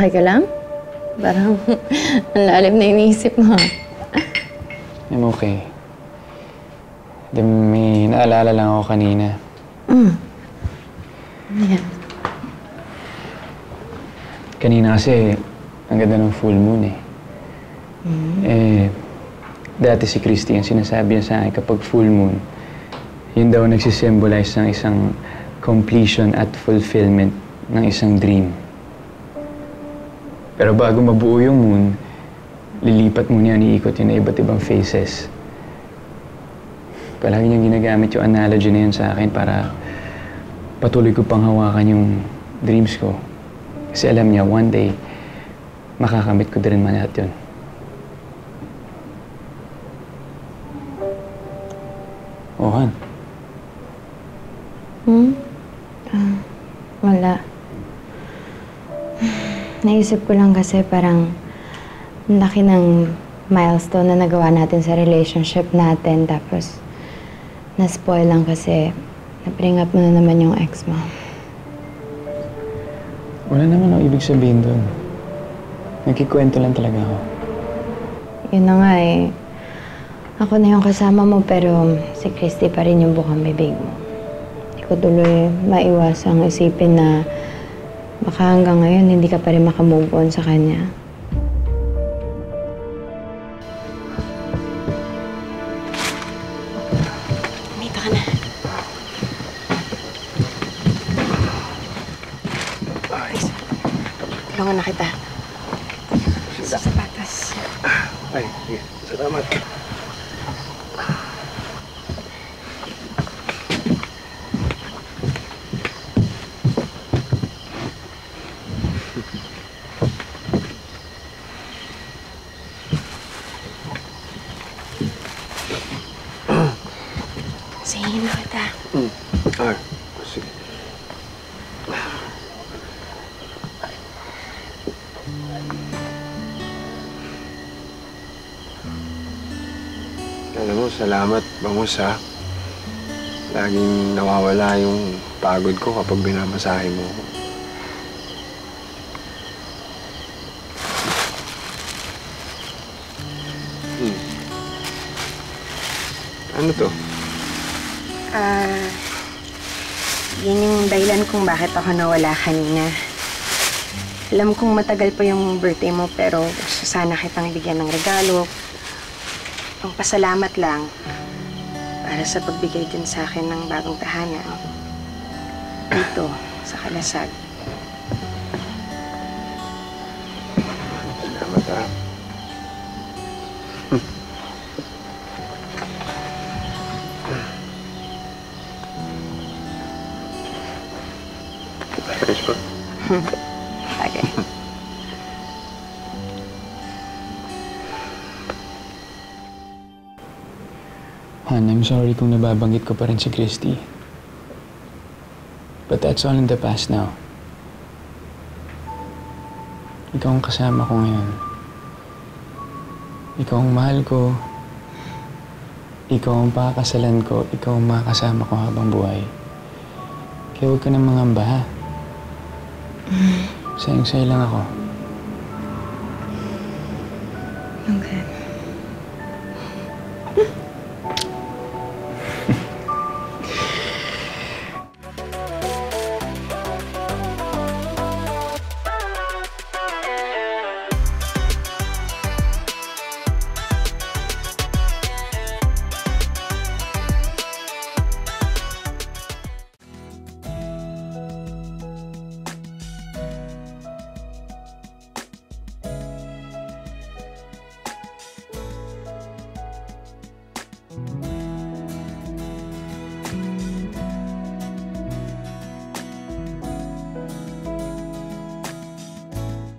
Okay ka lang? Parang ang lalim na iniisip mo. I'm okay. May naalala lang ako kanina. Yan. Kanina kasi, ang ganda ng full moon eh. Dati si Christy, ang sinasabi niya sa akin kapag full moon, yun daw nagsisymbolize ng isang completion at fulfillment ng isang dream. Pero bago mabuo yung moon, lilipat muna yan, iikot yun na iba't ibang phases. Palagi niyang ginagamit yung analogy na yun sa akin para patuloy ko pang hawakan yung dreams ko. Kasi alam niya, one day, makakamit ko din man lahat yun. Han? Wala. Naisip ko lang kasi parang laki ng milestone na nagawa natin sa relationship natin. Tapos, na-spoil lang kasi na-bring up mo na naman yung ex mo. Wala naman ang ibig sabihin doon. Nagkikwento lang talaga ako. Yun na nga eh. Ako na yung kasama mo pero si Christy pa rin yung bukang bibig mo. Hindi ko tuloy maiwasang isipin na baka hanggang ngayon hindi ka pa rin makamove on sa kanya. Dito ka na. Tulungan na kita. Sa sapatos. Ay, sige. Salamat. Sige na kita. Ay, sige. Alam mo, salamat, Bangus, ha. Laging nawawala yung pagod ko kapag binamasahe mo ako. Ano to? Yan yung dahilan kung bakit ako nawala kanina. Alam kong matagal pa yung birthday mo, pero gusto sana kitang bigyan ng regalo. Pangpasalamat lang para sa pagbigay din sa akin ng bagong tahanan. Dito, sa Kalasag. Salamat, ha. Ayos ba? Okay. Han, I'm sorry kung nababanggit ko pa rin si Christy. But that's all in the past now. Ikaw ang kasama ko ngayon. Ikaw ang mahal ko. Ikaw ang pakakasalan ko. Ikaw ang makakasama ko habang buhay. Kaya huwag ka nang mangamba, ha? Sayang-sayo lang ako. Okay.